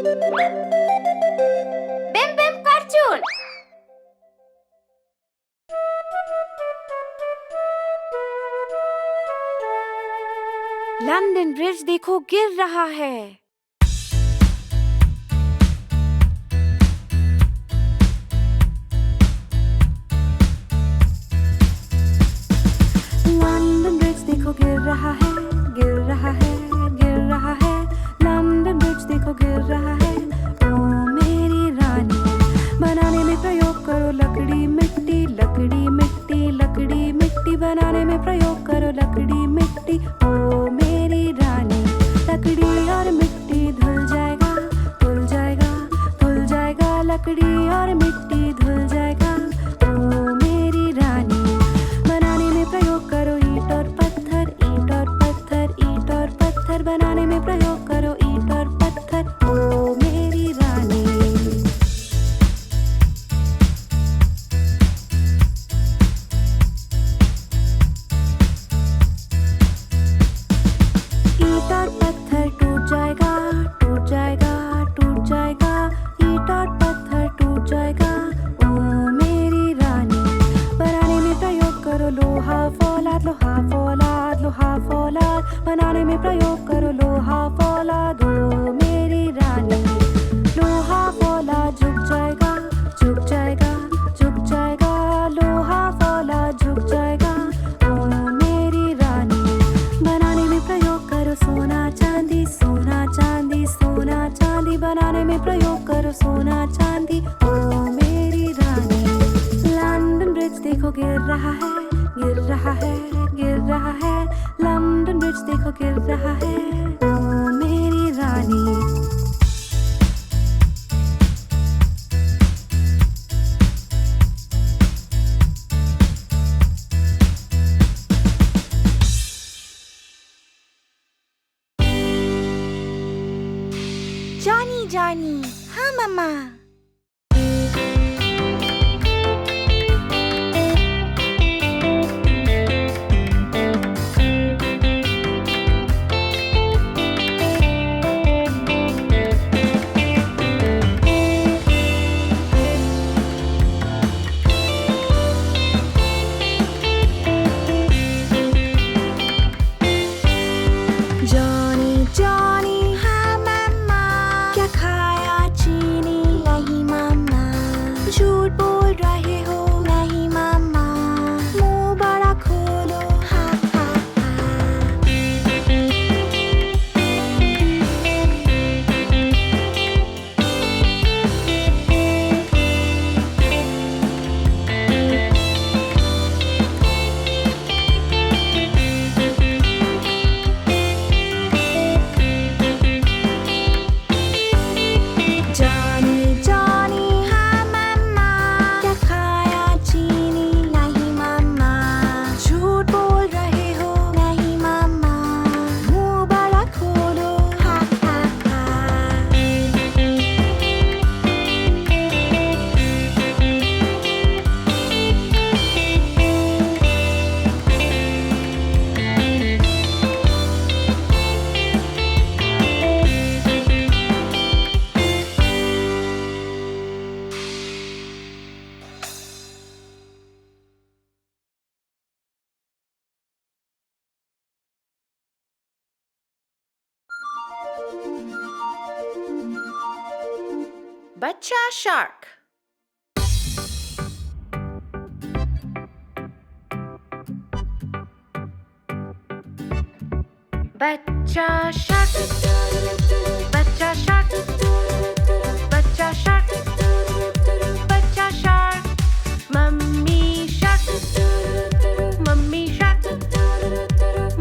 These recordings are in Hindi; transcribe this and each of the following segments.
बिम बिम कार्टून। लंदन ब्रिज देखो गिर रहा है। लंदन ब्रिज देखो गिर रहा है, गिर रहा है, गिर रहा है। लंदन ब्रिज देखो गिर रहा है। ओ मेरी रानी, बनाने में प्रयोग करो लकड़ी मिट्टी, लकड़ी मिट्टी, लकड़ी मिट्टी। बनाने में प्रयोग करो लकड़ी मिट्टी। ओ मेरी रानी, लकड़ी और मिट्टी धुल जाएगा, धुल जाएगा, धुल जाएगा। लकड़ी और मिट्टी धुल जाएगा। ओ मेरी रानी, बनाने में प्रयोग करो ईंट और पत्थर, ईंट और पत्थर, ईंट और पत्थर। बनाने में प्रयोग करो ईंट और पत्थर। ओ मेरी रानी। ईंट और पत्थर टूट जाएगा, टूट जाएगा, टूट जाएगा। ईंट और पत्थर टूट जाएगा। ओ मेरी रानी, बनाने में प्रयोग करो लोहा फौलाद, लोहा फौलाद, लोहा फौलाद। बनाने में प्रयोग करो लोहा फौलाद। ओ मेरी रानी, लोहा फौलाद झुक जाएगा, झुक जाएगा, झुक जाएगा। लोहा फौलाद झुक जाएगा। ओ मेरी रानी, बनाने में प्रयोग करो सोना चांदी, सोना चांदी, सोना चांदी। बनाने में प्रयोग करो सोना चांदी। ओ मेरी रानी, लंदन ब्रिज देखो गिर रहा है, गिर रहा है, गिर रहा है। लंदन ब्रिज देखो गिर रहा है। ओ मेरी रानी। जॉनी जॉनी, हाँ मम्मा। जॉनी जॉनी, हाँ मम्मा। क्या खाया चीनी? नहीं मम्मा। झूठ बोल रहे हो? नहीं मम्मा। मुंह बड़ा खोलो, हाँ हाँ हाँ। जॉनी जॉनी, हाँ मम्मा। क्या खाया चीनी? नहीं मम्मा। झूठ बोल रहे हो? नहीं मम्मा। मुंह बड़ा खोलो, हाँ हाँ हाँ। बच्चा शार्क। बच्चा शार्क, बच्चा शार्क, बच्चा शार्क, बच्चा shark. Mummy shark, mummy shark,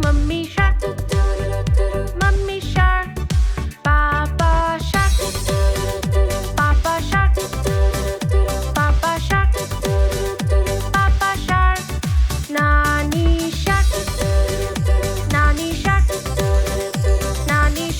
mummy shark, mummy shark. पापा शार्क, पापा शार्क, पापा शार्क, पापा शार्क। नानी शार्क, नानी शार्क, नानी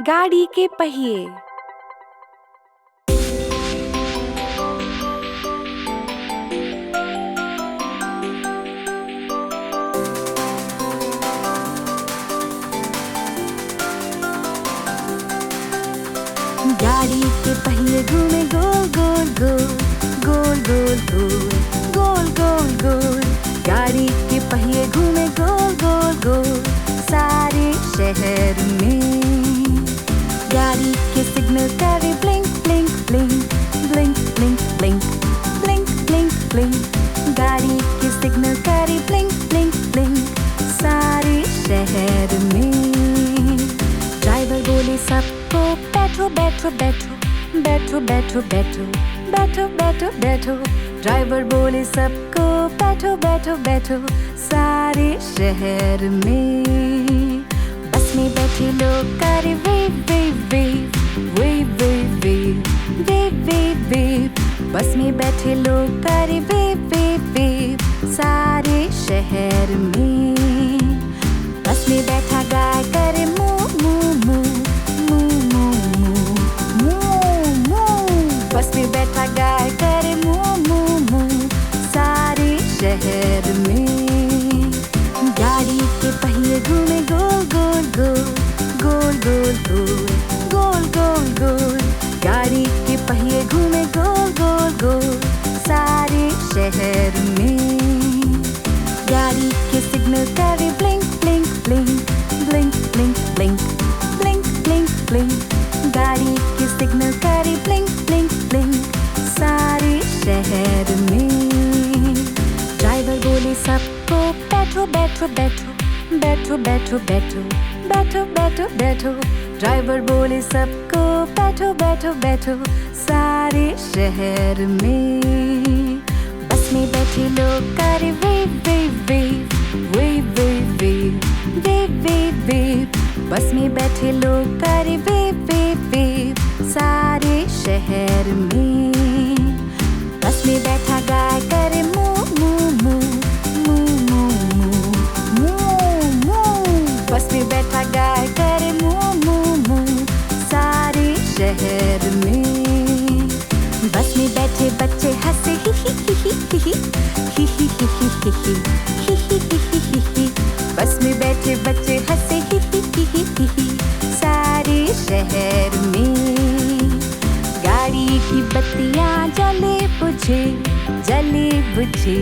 गाड़ी के पहिए। गाड़ी के पहिए घूमे गोल गोल गोल, गोल गोल गोल, गोल गोल गोल। गाड़ी के पहिए घूमे गोल गोल गोल, सारे शहर में। गाड़ी के सिग्नल करे blink blink blink, blink blink blink, blink blink blink. गाड़ी के सिग्नल करे ब्लिंक ब्लिंक ब्लिंक, सारे शहर में। ड्राइवर बोले सबको बैठो बैठो बैठो, बैठो बैठो बैठो, बैठो बैठो बैठो। ड्राइवर बोले सबको बैठो बैठो बैठो, सारे शहर में। बस में बैठे लोग करे wave wave wave, wave wave wave, wave wave wave. बस में बैठे लोग करे वेव वेव वेव, सारे शहर में। बस में बैठा गाय करे मू मू मू, मू मू मू, मू मू। बस में बैठा गाय करे मू मू मू, सारे शहर में। गाड़ी के पहिए घूमे गोल गोल गोल, गोल गोल गोल, गोल गोल गोल। गाड़ी के पहिए घूमे गोल गोल गोल, सारे शहर में। गाड़ी के सिग्नल करे blink blink blink, blink blink blink, blink blink blink. गाड़ी के सिग्नल करे ब्लिंक ब्लिंक ब्लिंक, सारे शहर में। ड्राइवर बोले सबको बैठो बैठो बैठो, बैठो बैठो बैठो, बैठो बैठो बैठो। ड्राइवर बोले सबको बैठो बैठो बैठो, सारे शहर में। बस में बैठे लोग करे wave wave wave, wave wave wave, wave wave wave. बस में बैठे लोग करे वेव वेव वेव, सारे शहर में। बस में बैठा गाय करे मू मू मू, मू मू मू, मू मू। बस में बैठा गाय करे मू मू मू, सारे शहर में। बस में बैठे बच्चे हंसे ही ही ही ही ही ही ही ही ही ही ही ही ही ही। बस में बैठे बच्चे हंसे ही ही ही ही ही, सारे शहर में। गाड़ी की बत्तियां जले बुझे, जले बुझे,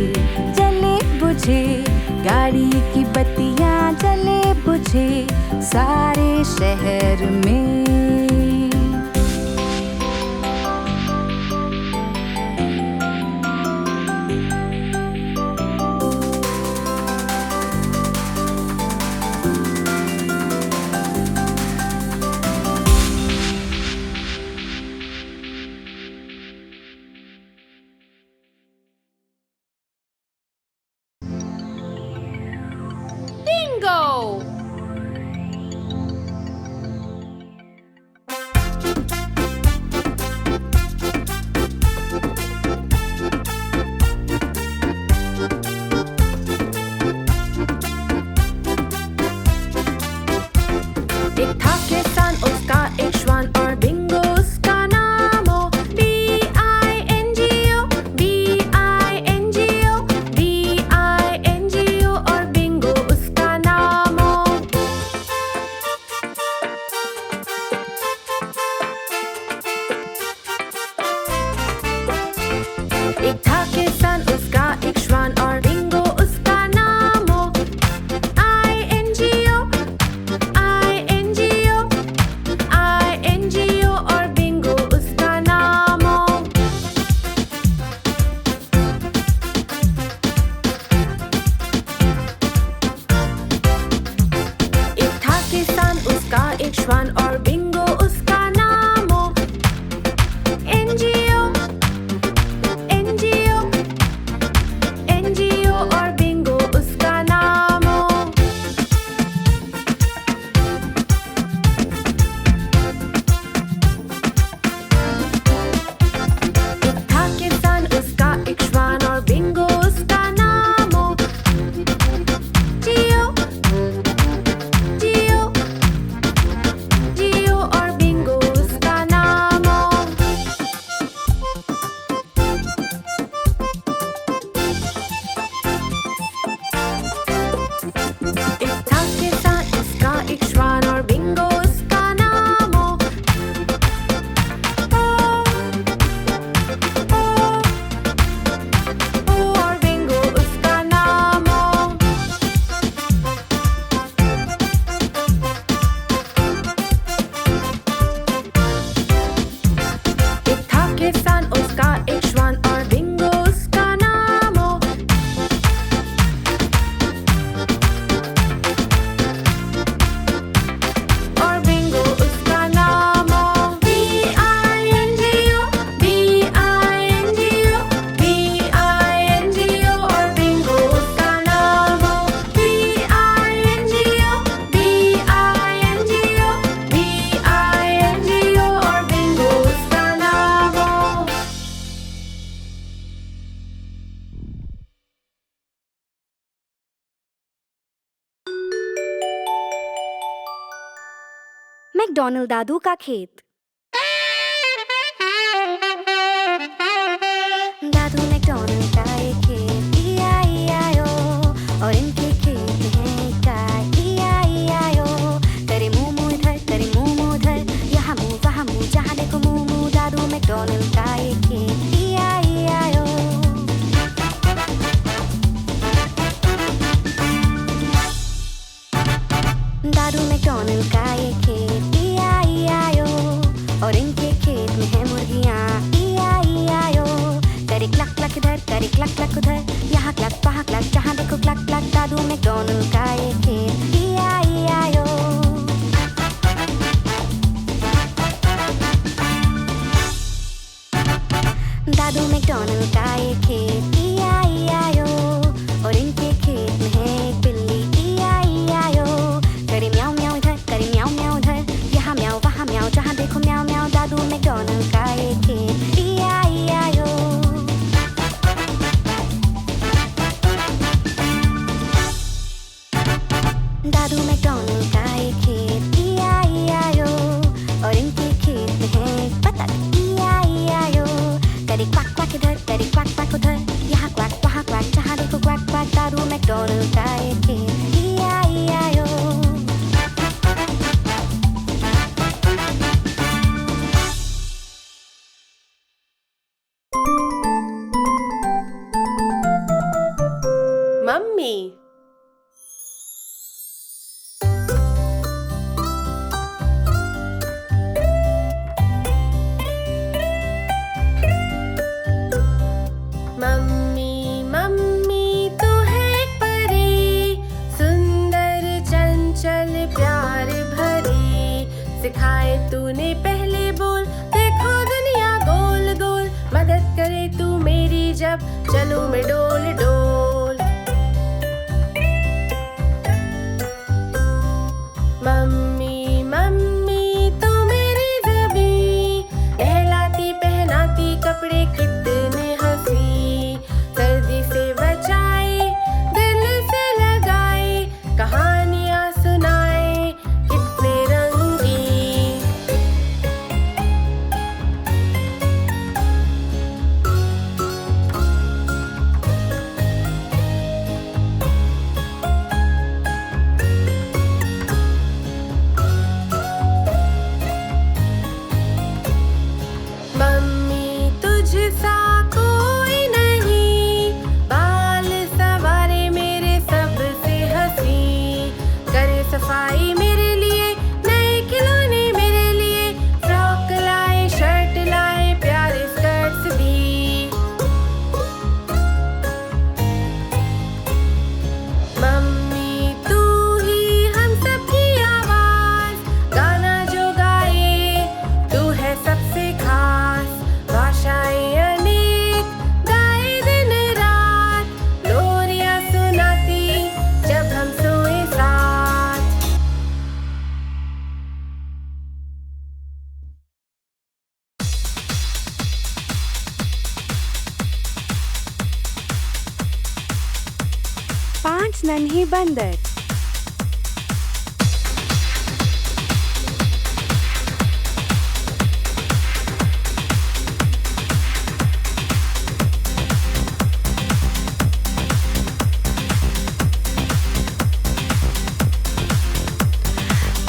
जले बुझे। गाड़ी की बत्तियां जले बुझे, सारे शहर में। Bingo! एक था किसान, उसका एक श्वान और बिंगो उसका नाम हो। B-I-N-G-O, B-I-N-G-O, B-I-N-G-O और बिंगो उसका नाम हो। एक था किसान, उसका एक श्वान और बिंगो उसका नाम हो। I-N-G-O, I-N-G-O, I-N-G-O और बिंगो उसका नाम हो। एक था किसान, उसका एक श्वान और बिंगो उसका नाम हो। N-G-O, N-G-O, N-G-O और बिंगो उसका नाम हो। एक था किसान, उसका एक श्वान और बिंगो उसका नाम हो। G-O, G-O, G-O मैकडॉनल्ड दादू का खेत। दादू मैकडॉनल्ड का एक खेत, E-I-E-I-O, और इनके खेत में है एक गाय, E-I-E-I-O। करे मुंह मुंह इधर, करे मुंह मुंह उधर, यहाँ मुंह वहाँ मुंह, जहाँ देखो मुंह मुंह। दादू मैकडॉनल्ड का एक खेत, E-I-E-I-O। दादू मैकडॉनल्ड का एक खेत, E-I-E-I-O, और इनके खेत में है मुर्गियाँ, E-I-E-I-O। करे क्लक क्लक इधर, करे क्लक क्लक उधर, यहाँ क्लक वहाँ क्लक, जहाँ देखो क्लक क्लक। दादू मैकडॉनल्ड का एक खेत, E-I-E-I-O। दादू मैकडॉनल्ड का एक खेत, E-I-E-I-O, और इनके खेत में है एक बिल्ली, E-I-E-I-O। करे म्याऊ म्याऊ इधर, करे म्याऊ म्याऊ उधर, यहाँ म्याऊ वहाँ म्याऊ, जहाँ देखो म्याऊ म्याऊ। दादू मैकडॉनल्ड का एक खेत, E-I-E-I-O। दादू मैकडॉनल्ड का एक खेत, E-I-E-I-O, और इनके खेत में है एक बतख, E-I-E-I-O। करे क्वाक क्वाक इधर, करे क्वाक क्वाक उधर, यहाँ क्वाक वहाँ क्वाक, जहाँ देखो क्वाक क्वाक। दादू मैकडॉनल्ड का एक खेत, E-I-E-I-O। मम्मी। मम्मी मम्मी तू है एक परी, सुंदर चंचल प्यार भरी। सिखाए तूने पहले बोल, देखो दुनिया गोल गोल। मदद करे तू मेरी जब चलूं मैं डोल डोल। मम्मी मम्मी तू मेरी ज़बी, नहलाती पहनाती कपड़े कितने हंसी। सर्दी से बचाए, दिल से लगाए, कहानियाँ सुनाए कितने रंगी। मम्मी तुझसा कोई नहीं, बाल सवारे मेरे सबसे हंसी। करे सफाई मेरे लिए, नए खिलौने मेरे लिए, फ्रॉक लाए शर्ट लाए प्यारे स्कर्ट्स भी। मम्मी तू ही हम सबकी आवाज, गाना जो गाए तू है सबसे खास। भाषाएं अनेक गाए दिन रात, लोरियां सुनाती जब हम सोए साथ। पांच नन्हे बंदर।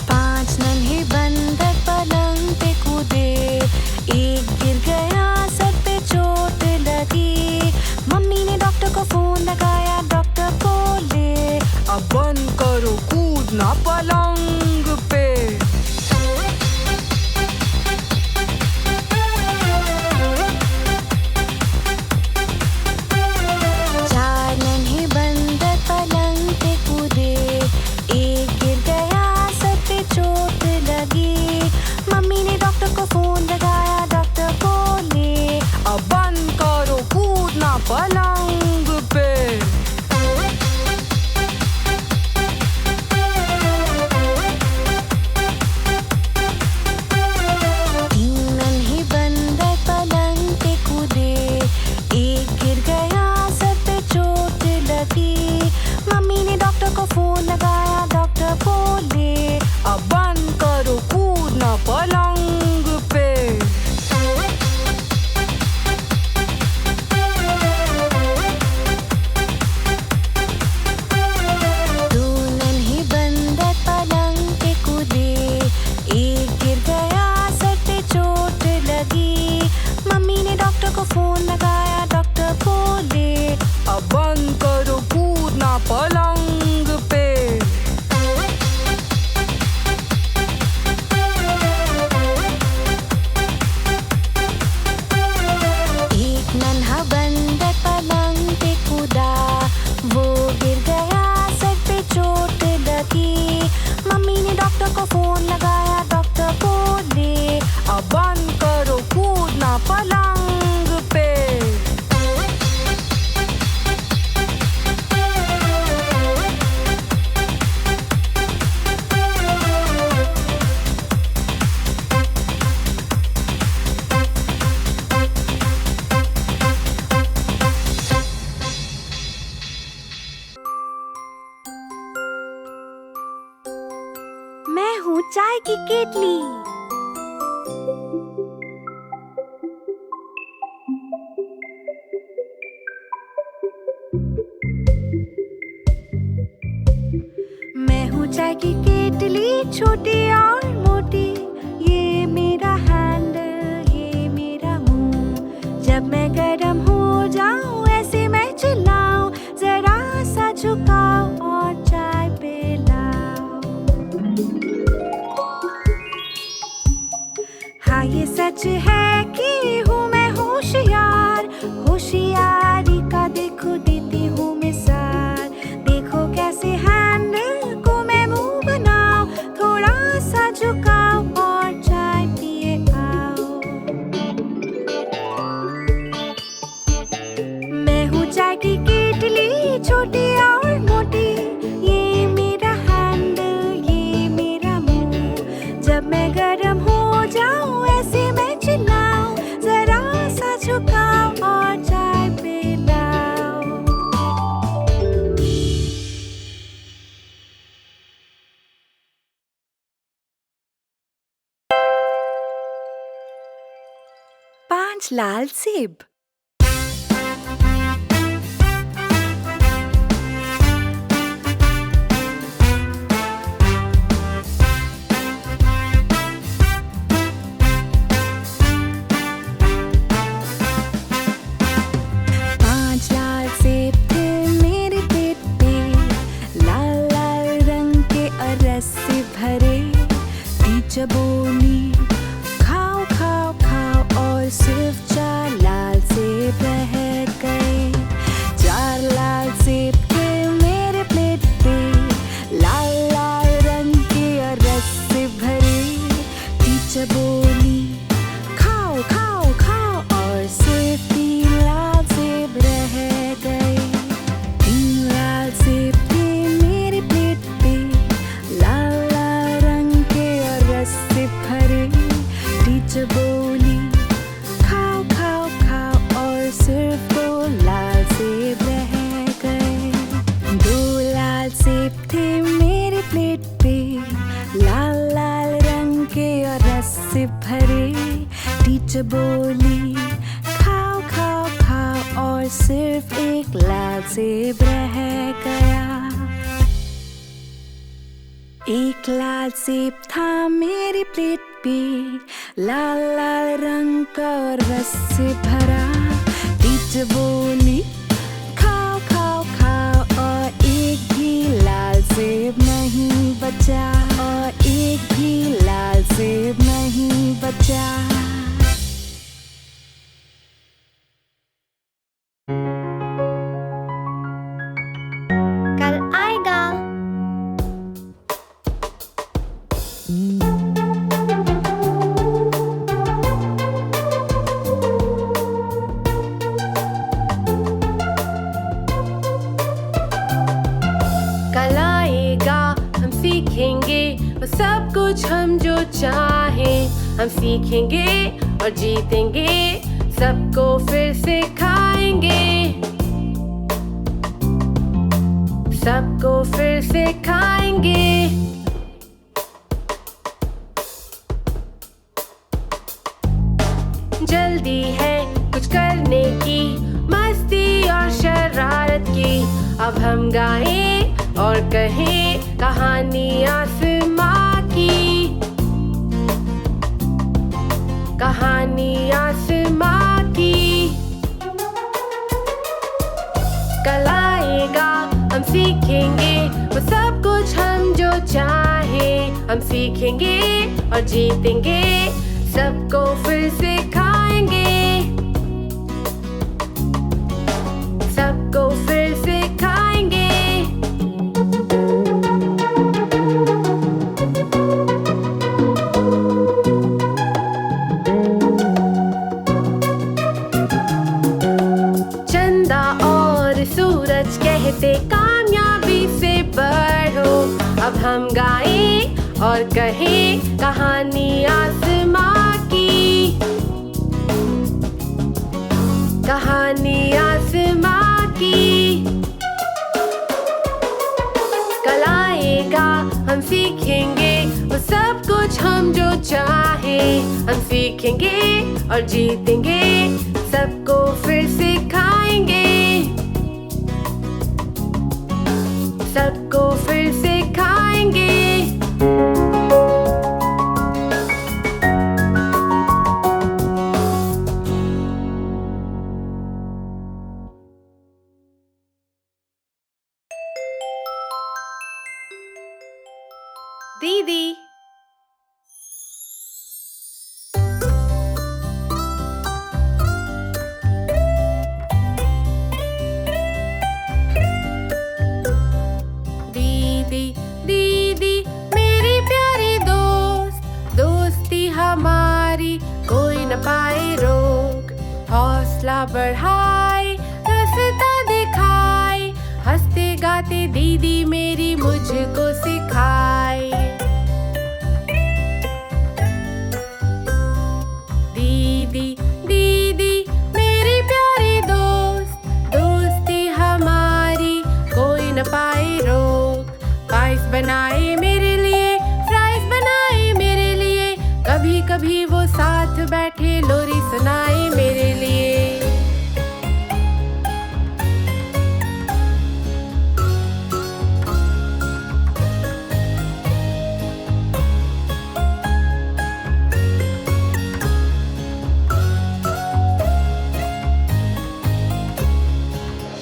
पांच नन्हे बंदर पलंग पे कूदे, एक गिर गया सर पे चोट लगी। मम्मी ने डॉक्टर को फोन लगाया, डॉक्टर बोले अब बंद पलंग पे। दो नन्हे बंदर पलंग पे कूदे, एक गिर गया, सर पे चोट लगी। मम्मी ने डॉक्टर को फोन लगाया, डॉक्टर बोले अब बंद करो कूदना पलंग पे। एक नन्हा बंदर पलंग पे कूदा, वो गिर गया, सर पे चोट लगी। मम्मी ने डॉक्टर को फोन लगाया, डॉक्टर बोले अब बंद करो कूदना पलंग पे। मैं हूँ चाय की केतली। मैं हूँ चाय की केतली, छोटी और मोटी। ये मेरा हैंडल, ये मेरा मुंह। जब मैं गर्म हो जाऊं ऐसे मैं चिल्लाऊं, जरा सा झुकाओ और चाय पिलाओ। हाँ ये सच है कि हूँ मैं होशियार, होशियारी का देखो देती हूँ मिसाल। देखो कैसे हैंडल को मैं मुंह बनाऊं, थोड़ा सा झुकाओ और चाय पिए आओ। मैं हूँ चाय की केतली, छोटी और मोटी। ये मेरा हैंडल, ये मेरा मुंह। जब मैं गर्म हो जाऊं ऐसे मैं चिल्लाऊं, जरा सा झुकाओ और चाय पिलाओ। पांच लाल सेब। पांच लाल सेब थे मेरे पेट पे, लाल लाल रंग के और रस से भरे। टीचर बोली खाओ खाओ खाओ, और सिर्फ चार लाल सेब रह गए। चार लाल सेब थे मेरे प्लेट पे, लाल लाल रंग के और रस से भरे। टीचर बोली खाओ खाओ खाओ, और सिर्फ तीन लाल सेब रह गए। तीन लाल सेब थे मेरे प्लेट पे, लाल लाल रंग के और रस से भरे। टीचर बोली खाओ खाओ खाओ, और सिर्फ दो लाल सेब रह गए। दो लाल सेब थे मेरे प्लेट पे, लाल लाल रंग के और रस से भरे। टीचर बोली खाओ खाओ खाओ, और सिर्फ एक लाल सेब रह गया। एक लाल सेब था मेरी प्लेट पे, लाल लाल रंग का और रस से भरा। टीचर बोली खाओ खाओ खाओ, और एक भी लाल सेब नहीं बचा, और एक भी लाल सेब नहीं बचा। कल आएगा। कल आएगा, हम सीखेंगे वो सब कुछ हम जो चाहें। हम सीखेंगे और जीतेंगे, सबको फिर सिखाएंगे। सबको फिर सिखाएंगे। जल्दी है कुछ करने की, मस्ती और शरारत की। अब हम गाएं और कहें कहानी आसमां की, कहानी आसमां की। कल आएगा हम सीखेंगे वो सब कुछ हम जो चाहें। हम सीखेंगे और जीतेंगे, सबको फिर सिखाएंगे, सबको फिर सिखाएंगे। चंदा और सूरज कहते कामयाबी से बढ़ो। अब हम गाएं और कहें कहानी आसमां की, कहानी आसमां की। कल आएगा हम सीखेंगे वो सब कुछ हम जो चाहें। हम सीखेंगे और जीतेंगे, सबको फिर सिखाएंगे, सबको फिर सिखाएंगे। दीदी दीदी दीदी मेरी प्यारी दोस्त, दोस्ती हमारी कोई न पाए रोक। हौसला बढ़ाए, रास्ता दिखाए, हंसते गाते दीदी मेरी मुझको सिखाए। दीदी दीदी मेरी प्यारी दोस्त, दोस्ती हमारी कोई न पाए रोक। पाइस बनाए मेरे लिए, फ्राइज बनाए मेरे लिए, कभी कभी वो साथ बैठे लोरी सुनाए मेरे लिए।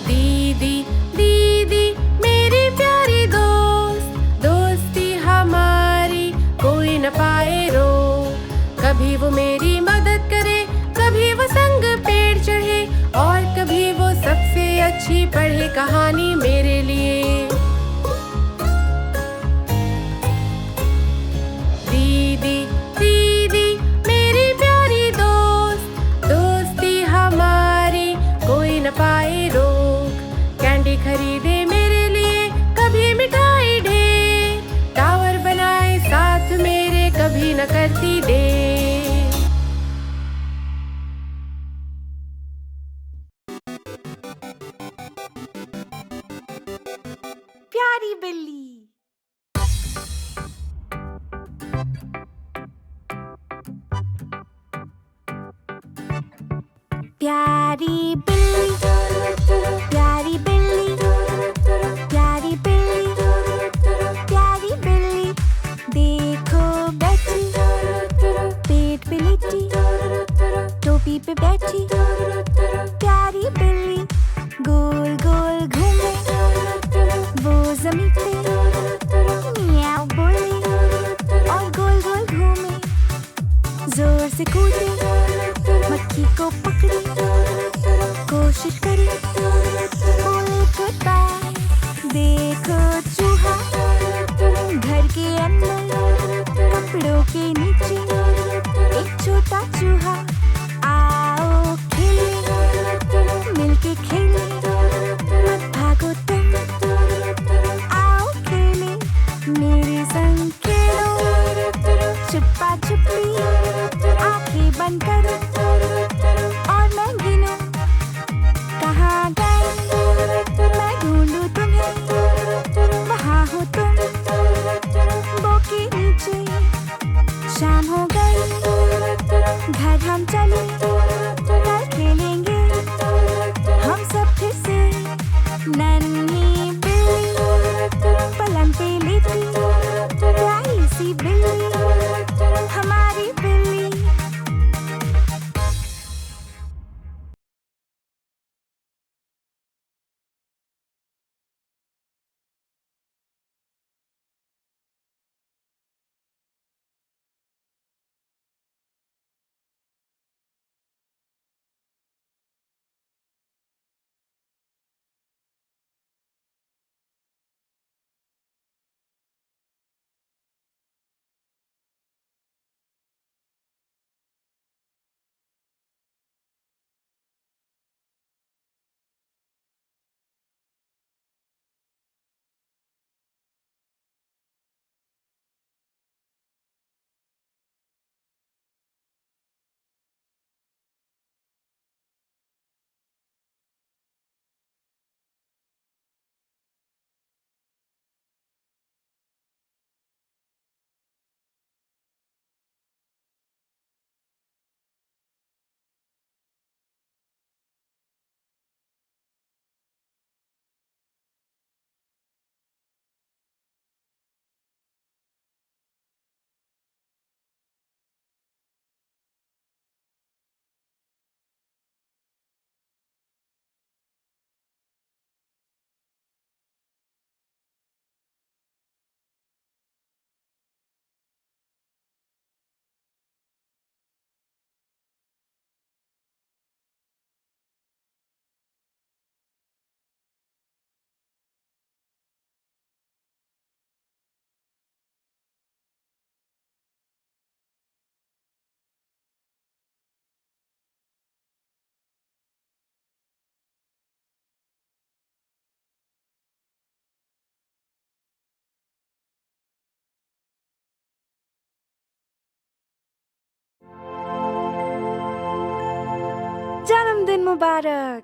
दीदी दीदी मेरी प्यारी दोस्त, दोस्ती हमारी कोई न पाए रोक। कभी वो मेरी मदद करे, कभी वो संग पेड़ चढ़े, और कभी वो सबसे अच्छी पढ़े कहानी मेरे लिए। दीदी दीदी मेरी प्यारी दोस्त, दोस्ती हमारी कोई न पाए रोक। कैंडी खरीदे मेरे लिए, कभी मिठाई ढेर, टावर बनाए साथ मेरे, कभी न करती देर। प्यारी बिल्ली। प्यारी बिल्ली, प्यारी बिल्ली, प्यारी बिल्ली, प्यारी बिल्ली। देखो बैठी, पेट पे लेटी, टोपी पे बैठी। प्यारी बिल्ली गोल गोल घूमे, वो ज़मीन पे मियाऊ बोले और गोल गोल घूमे। जोर से कूदे, मक्खी को पकड़े, कोशिश करे, बोले गुड बाय। देखो चूहा घर के अंदर, कपड़ों के नीचे, एक छोटा चूहा। आओ खेले, मिलके खेले, मत भागो तुम, आओ खेले, मेरे संग खेलो। छुपा छुपी, आंखें बंद करो और मैं गिनूं, कहाँ गए मैं ढूंढूं तुम्हें, वहाँ हो तुम, बो के नीचे। जन्मदिन मुबारक।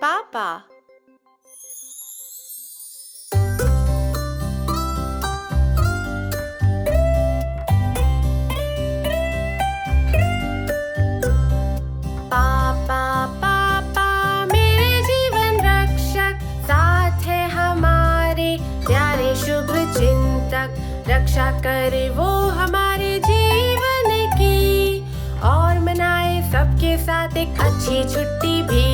पापा, पापा पापा मेरे जीवन रक्षक, साथ है हमारे प्यारे शुभ चिंतक, रक्षा करे वो हमारे जीवन की और मनाए सबके साथ एक अच्छी छुट्टी भी।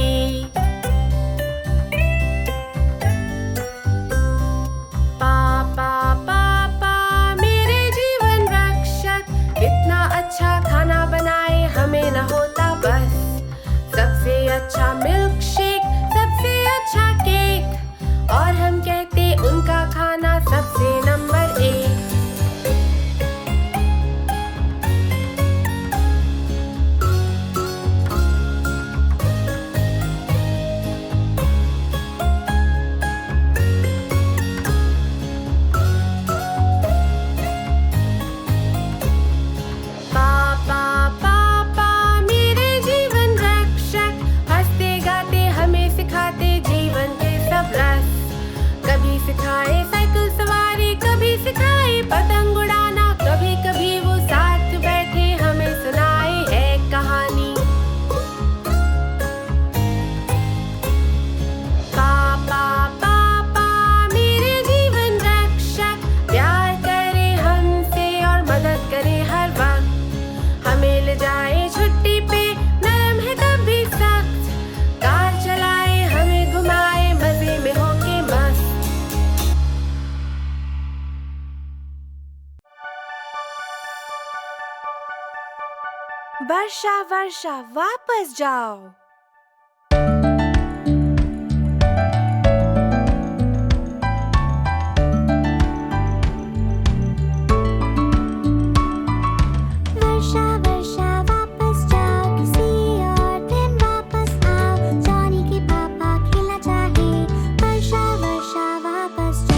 अच्छा मिल्क शेक, सबसे अच्छा केक, और हम कहते उनका खाना सबसे नंबर 1। सिखाए साइकिल सवारी, कभी सिखाए पतंग उड़ाना, कभी कभी वो साथ बैठे हमें सुनाए है कहानी। पापा पापा मेरे जीवन रक्षक, प्यार करे हमसे और मदद करे हर वक्त, हमें ले जाए छुट्टी पे, नरम है कभी सख्त, कार चलाए हमें घुमाए, मजे में होके मस्त। वर्षा वर्षा वापस जाओ। वर्षा वर्षा वापस जाओ, किसी और दिन वापस आओ, जॉनी के पापा खेलना चाहे, वर्षा वर्षा वापस जाओ।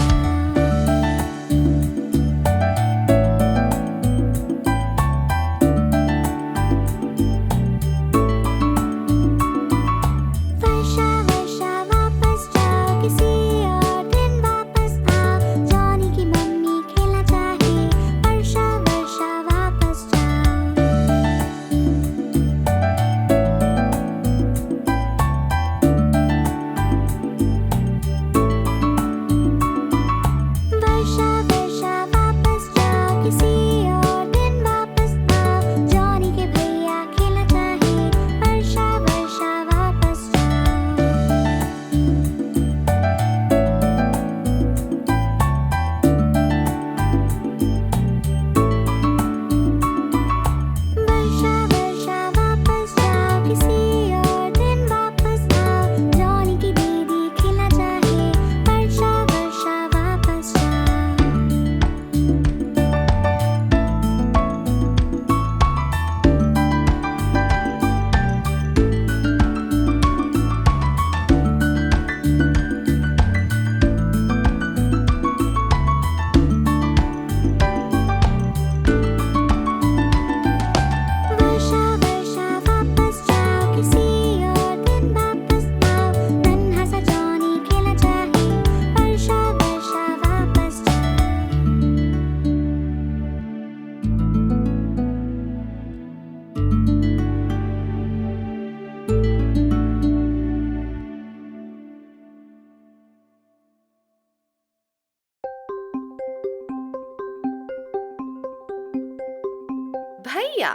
भैया।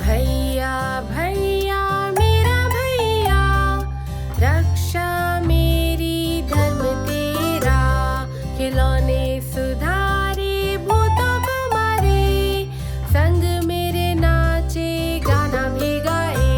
भैया भैया मेरा भैया, रक्षा मेरी धर्म तेरा, खिलौने सुधारे भूतों को मारे, संग मेरे नाचे गाना भी गाए।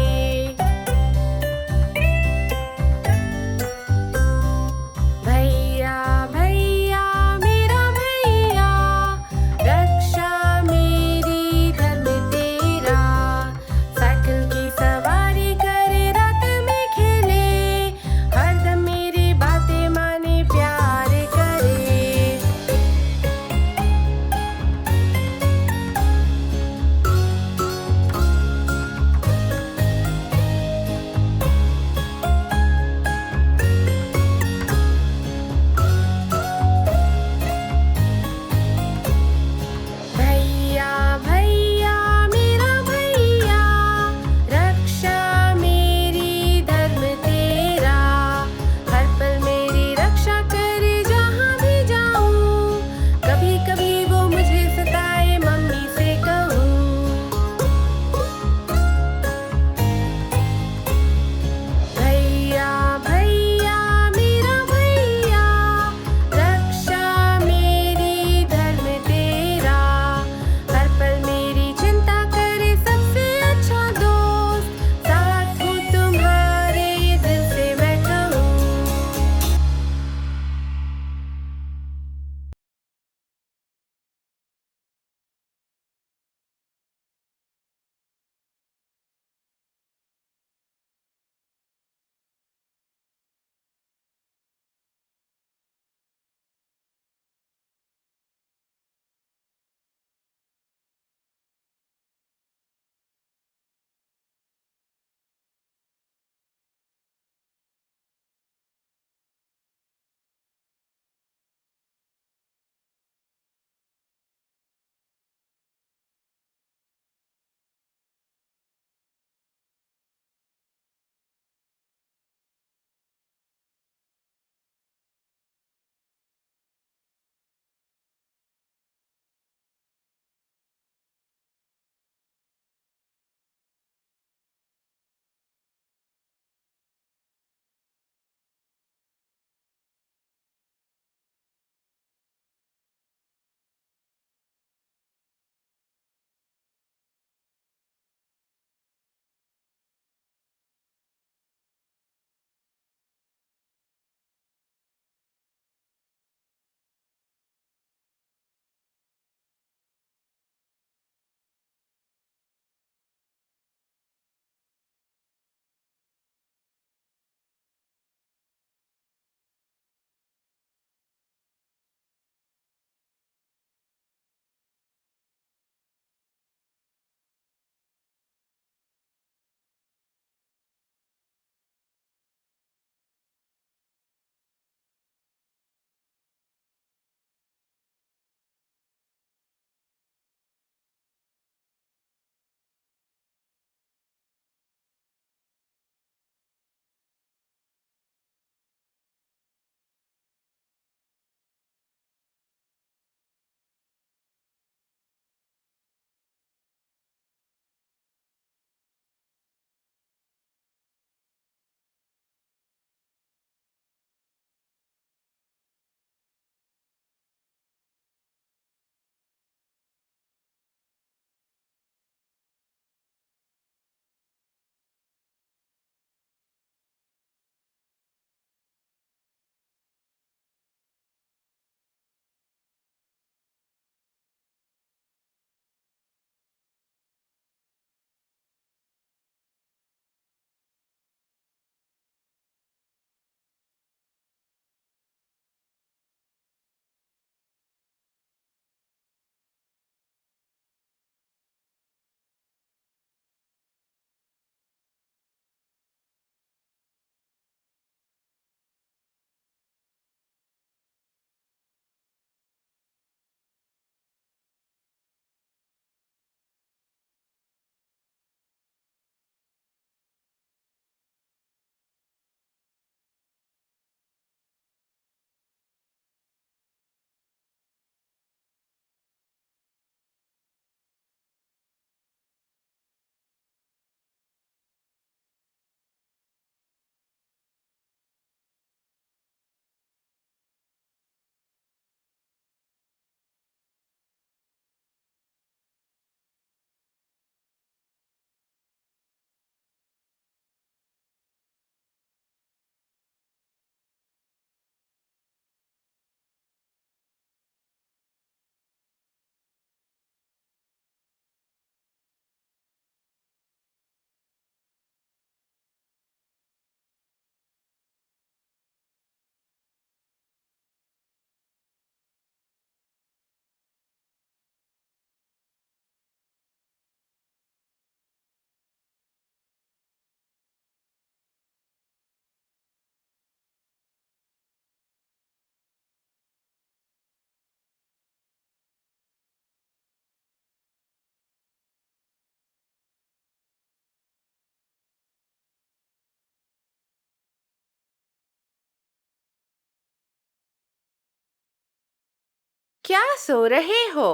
क्या सो रहे हो?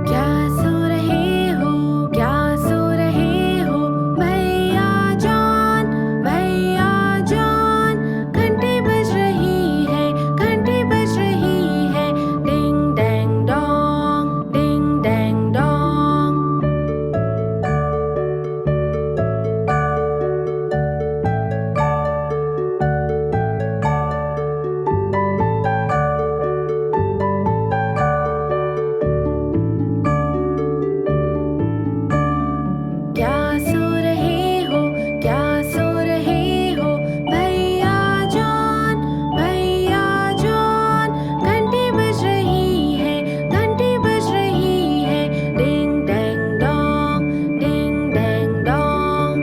क्या सो रहे हो? क्या सो रहे हो? भैया जान, भैया जान, घंटी बज रही है, घंटी बज रही है, डिंग डैंग डोंग, डिंग डैंग डोंग। क्या सो रहे हो? क्या सो रहे हो? भैया जान, भैया जान, घंटी बज रही है, घंटी बज रही है, डिंग डैंग डोंग, डिंग डैंग डोंग।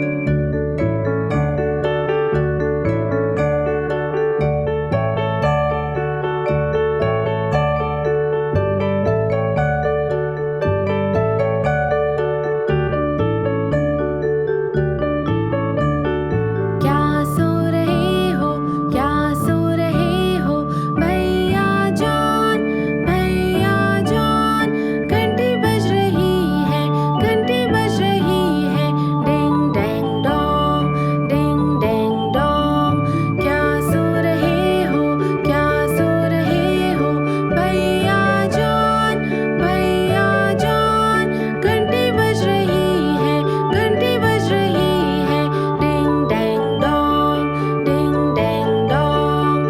क्या सो रहे हो? क्या सो रहे हो? भैया जान, भैया जान, घंटी बज रही है, घंटी बज रही है, डिंग डैंग डोंग, डिंग डैंग डोंग। क्या सो रहे हो? क्या सो रहे हो? भैया जान, भैया जान, घंटी बज रही है, घंटी बज रही है, डिंग डैंग डोंग, डिंग डैंग डोंग।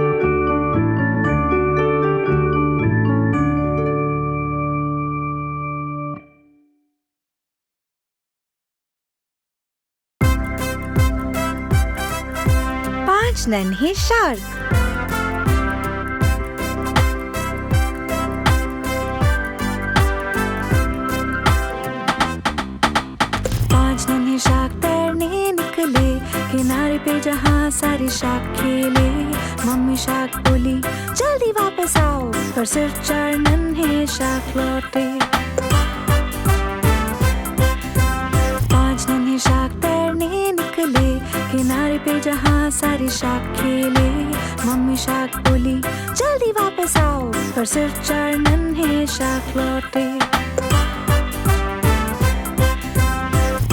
पांच नन्हे शार्क। पांच नन्हे शार्क तैरने निकले, किनारे पे जहाँ सारे शार्क खेले। मम्मी शार्क बोली जल्दी वापस आओ, पर सिर्फ चार नन्हे शार्क लौटे। पांच नन्हे शार्क तैरने निकले, किनारे पे जहाँ सारे शार्क खेले। मम्मी शार्क बोली जल्दी वापस आओ, पर सिर्फ चार नन्हे शार्क लौटे।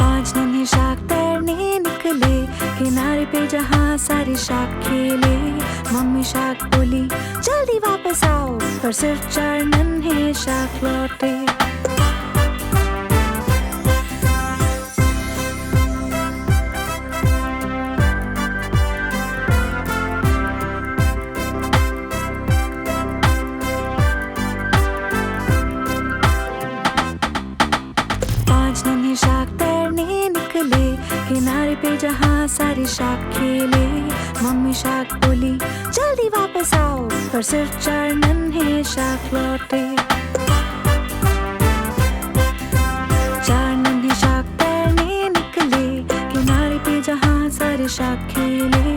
पांच नन्हे शार्क तैरने निकले, किनारे पे जहाँ सारे शार्क खेले। मम्मी शार्क बोली जल्दी वापस आओ, पर सिर्फ चार नन्हे शार्क लौटे। पांच नन्हे शार्क तैरने निकले, किनारे पे जहाँ सारे शार्क खेले। मम्मी शार्क बोली जल्दी वापस आओ, पर सिर्फ चार नन्हे शार्क लौटे। चार नन्हे शार्क तैरने निकले, किनारे पे जहाँ सारे शार्क खेले।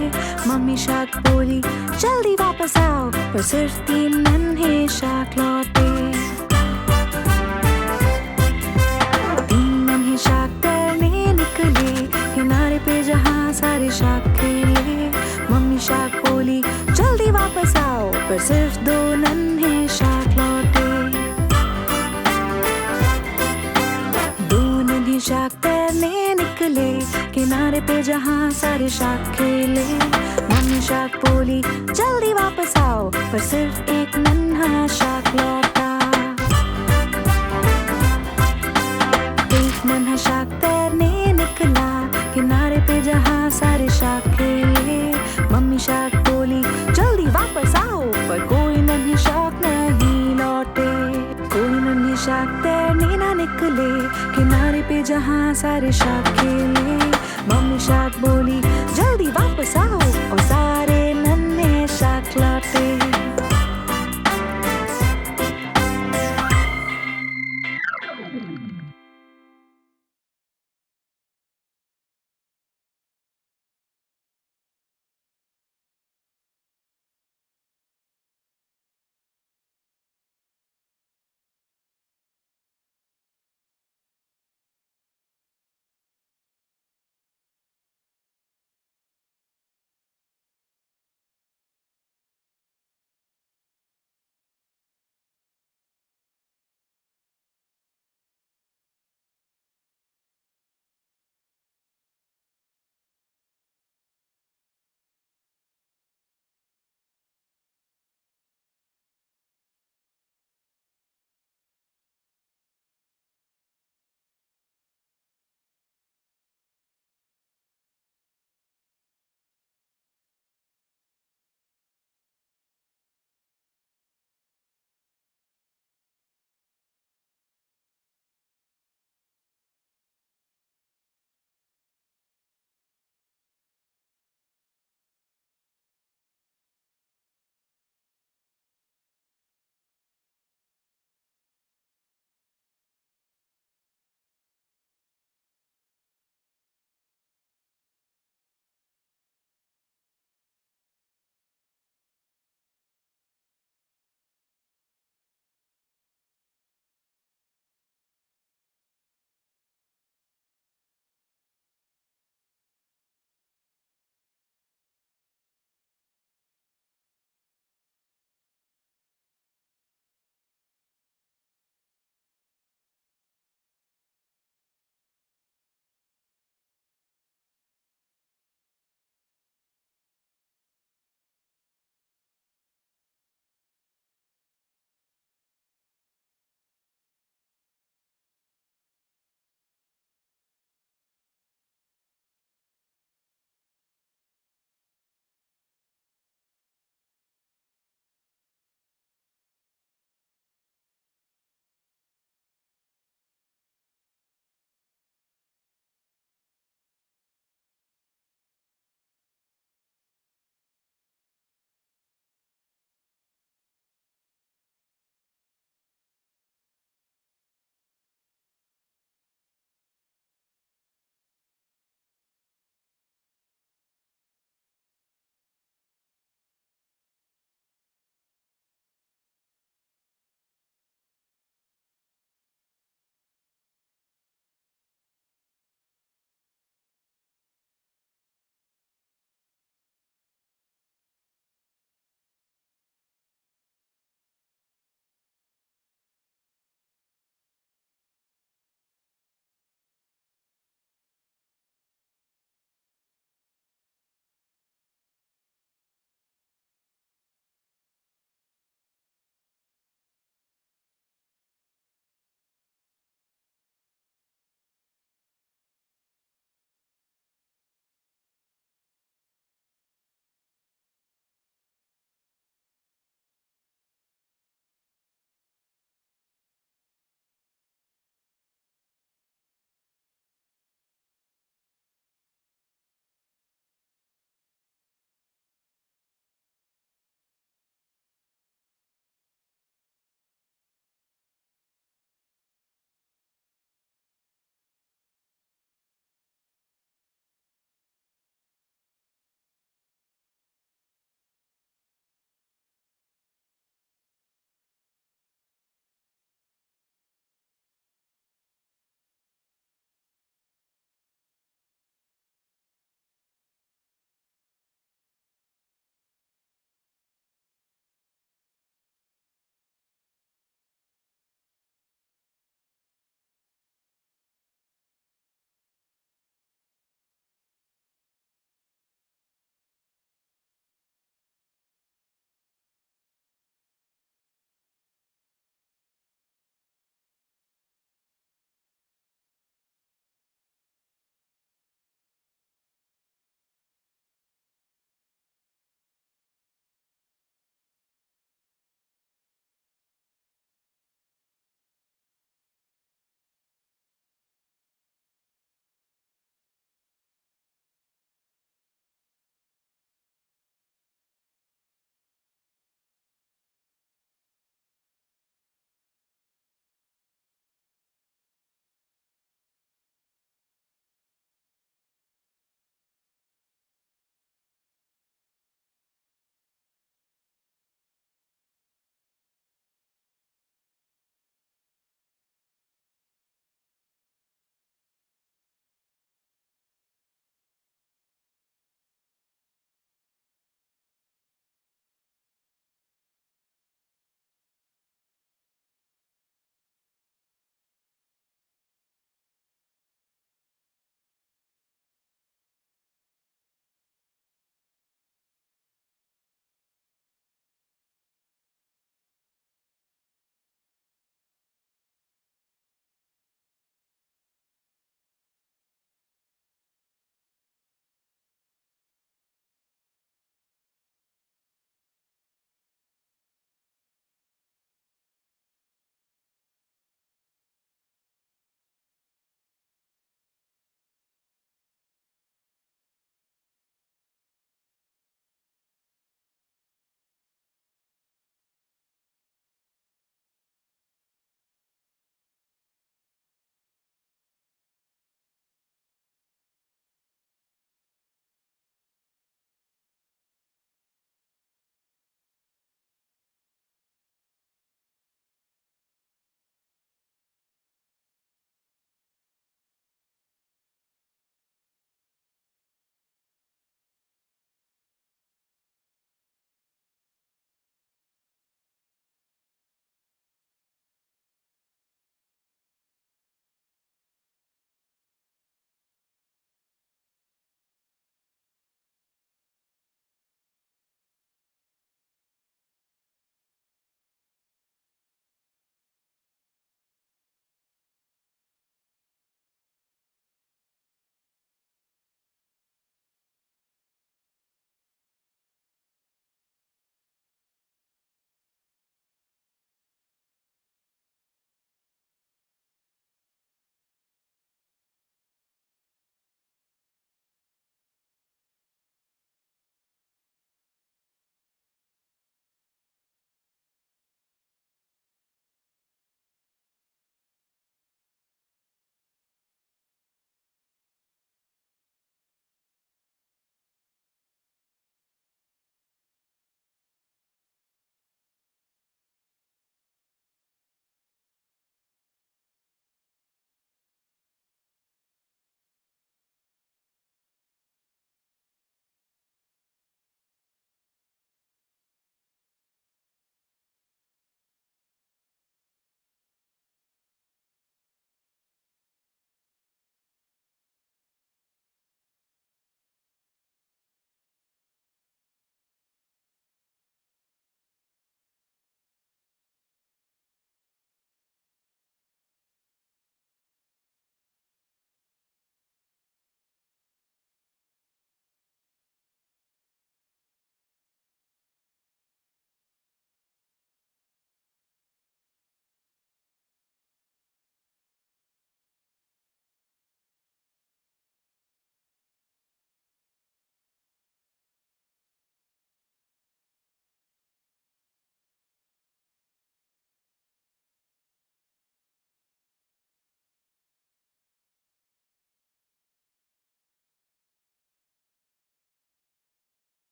मम्मी शार्क बोली जल्दी वापस आओ, पर सिर्फ तीन नन्हे शार्क लौटे। शार्क तैरने निकले, किनारे पे जहाँ सारे शार्क खेले। मम्मी शार्क बोली जल्दी वापस आओ, पर सिर्फ दो नन्हे शार्क लौटे। दो नन्हे शार्क तैरने निकले, किनारे पे जहाँ सारे शार्क खेले। मम्मी शार्क बोली जल्दी वापस आओ, पर सिर्फ एक नन्हा शार्क लौटा। नन्हा शार्क तैरने निकला, किनारे पे जहाँ सारे शार्क खेले। मम्मी शार्क बोली जल्दी वापस आओ, पर कोई नन्हे शार्क नहीं लौटे। कोई नन्हे शार्क तैरने ना निकले, किनारे पे जहाँ सारे शार्क खेले। मम्मी शार्क बोली जल्दी वापस आओ, और सारे नन्हे शार्क लौटे।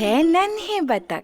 6 नन्हे बतख।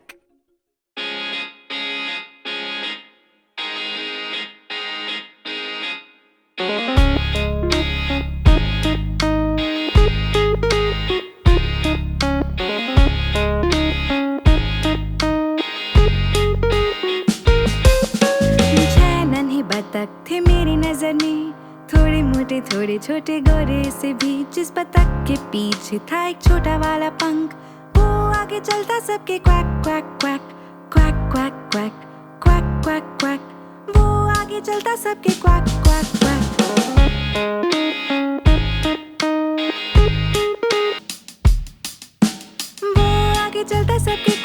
बतख थे मेरी नजर में, थोड़े मोटे थोड़े छोटे गोरे से भी। जिस बतख के पीछे था एक छोटा वाला पंख, वो आगे चलता सबके quack quack quack quack quack quack quack quack quack. वो आगे चलता सबके क्वैक क्वैक क्वैक। वो आगे चलता सबके